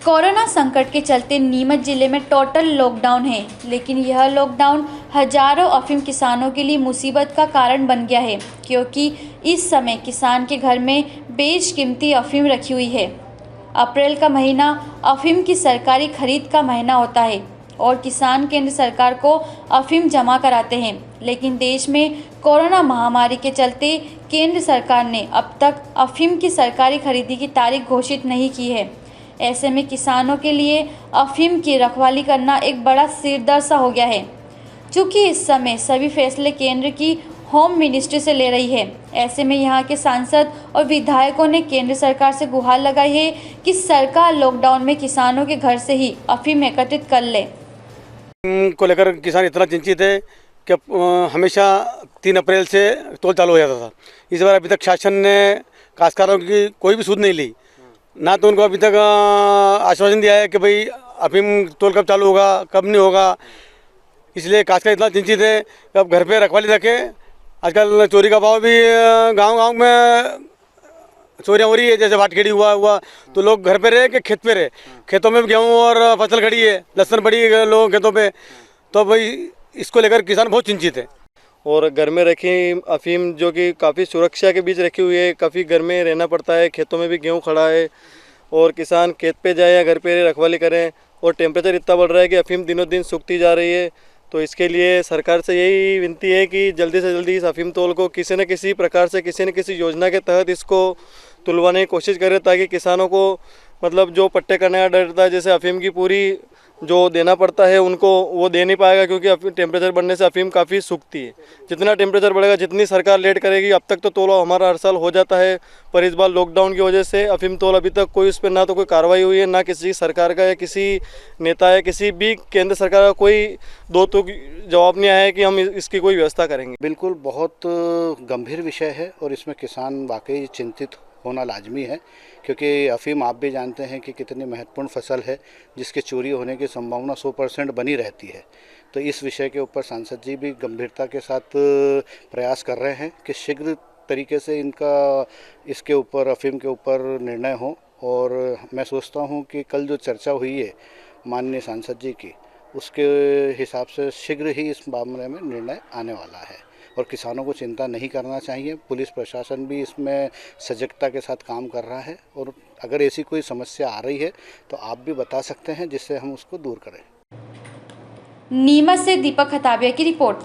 Corona संकट के चलते नीमच जिले में टोटल लॉकडाउन है, लेकिन यह लॉकडाउन हजारों अफीम किसानों के लिए मुसीबत का कारण बन गया है, क्योंकि इस समय किसान के घर में बेशकीमती अफीम रखी हुई है। अप्रैल का महीना अफीम की सरकारी खरीद का महीना होता है और किसान केंद्र सरकार को अफीम जमा कराते हैं, लेकिन देश में कोरोना महामारी के चलते केंद्र सरकार ने अब तक अफीम की सरकारी खरीदी की तारीख घोषित नहीं की है। ऐसे में किसानों के लिए अफीम की रखवाली करना एक बड़ा सिरदर्द सा हो गया है। चूँकि इस समय सभी फैसले केंद्र की होम मिनिस्ट्री से ले रही है, ऐसे में यहाँ के सांसद और विधायकों ने केंद्र सरकार से गुहार लगाई है कि सरकार लॉकडाउन में किसानों के घर से ही अफीम एकत्रित कर ले। को लेकर किसान इतना चिंतित है कि हमेशा 3 अप्रैल से तोल चालू हो जाता था। इस बार अभी तक शासन ने काश्तकारों की कोई भी सूद नहीं ली, ना तो उनको अभी तक आश्वासन दिया है कि भाई अफीम तोल कब चालू होगा, कब नहीं होगा। इसलिए काश्तकार इतना चिंतित है कि अब घर पे रखवाली रखे। आजकल चोरी का भाव भी गांव-गांव में चोरियाँ हो रही है, जैसे भाटखेड़ी हुआ तो लोग घर पे रहे कि खेत पे रहे। खेतों में गेहूँ और फसल खड़ी है, लहसुन पड़ी है लोगों खेतों पे, तो भाई इसको लेकर किसान बहुत चिंतित है। और घर में रखी अफीम जो कि काफ़ी सुरक्षा के बीच रखी हुई है, काफ़ी घर में रहना पड़ता है। खेतों में भी गेहूँ खड़ा है और किसान खेत पे जाए या घर पे रखवाली करें, और टेम्परेचर इतना बढ़ रहा है कि अफीम दिनों दिन सूखती जा रही है। तो इसके लिए सरकार से यही विनती है कि जल्दी से जल्दी इस अफीम तोल को किसी न किसी प्रकार से, किसी न किसी योजना के तहत इसको तुलवाने की कोशिश करें, ताकि किसानों को मतलब जो पट्टे करने का डर रहता है, जैसे अफीम की पूरी जो देना पड़ता है उनको वो दे नहीं पाएगा, क्योंकि टेम्परेचर बढ़ने से अफीम काफ़ी सूखती है। जितना टेम्परेचर बढ़ेगा, जितनी सरकार लेट करेगी, अब तक तो तोला हमारा हर साल हो जाता है, पर इस बार लॉकडाउन की वजह से अफीम तोल अभी तक कोई उस पर ना तो कोई कार्रवाई हुई है, ना किसी सरकार का या किसी नेता या किसी भी केंद्र सरकार का कोई दो तो जवाब नहीं आया है कि हम इसकी कोई व्यवस्था करेंगे। बिल्कुल बहुत गंभीर विषय है और इसमें किसान वाकई चिंतित होना लाजमी है, क्योंकि अफीम आप भी जानते हैं कि कितनी महत्वपूर्ण फसल है जिसके चोरी होने की संभावना 100% बनी रहती है। तो इस विषय के ऊपर सांसद जी भी गंभीरता के साथ प्रयास कर रहे हैं कि शीघ्र तरीके से इसके ऊपर अफीम के ऊपर निर्णय हो। और मैं सोचता हूं कि कल जो चर्चा हुई है माननीय सांसद जी की, उसके हिसाब से शीघ्र ही इस मामले में निर्णय आने वाला है और किसानों को चिंता नहीं करना चाहिए। पुलिस प्रशासन भी इसमें सजगता के साथ काम कर रहा है, और अगर ऐसी कोई समस्या आ रही है तो आप भी बता सकते हैं, जिससे हम उसको दूर करें। नीमच से दीपक खताबिया की रिपोर्ट।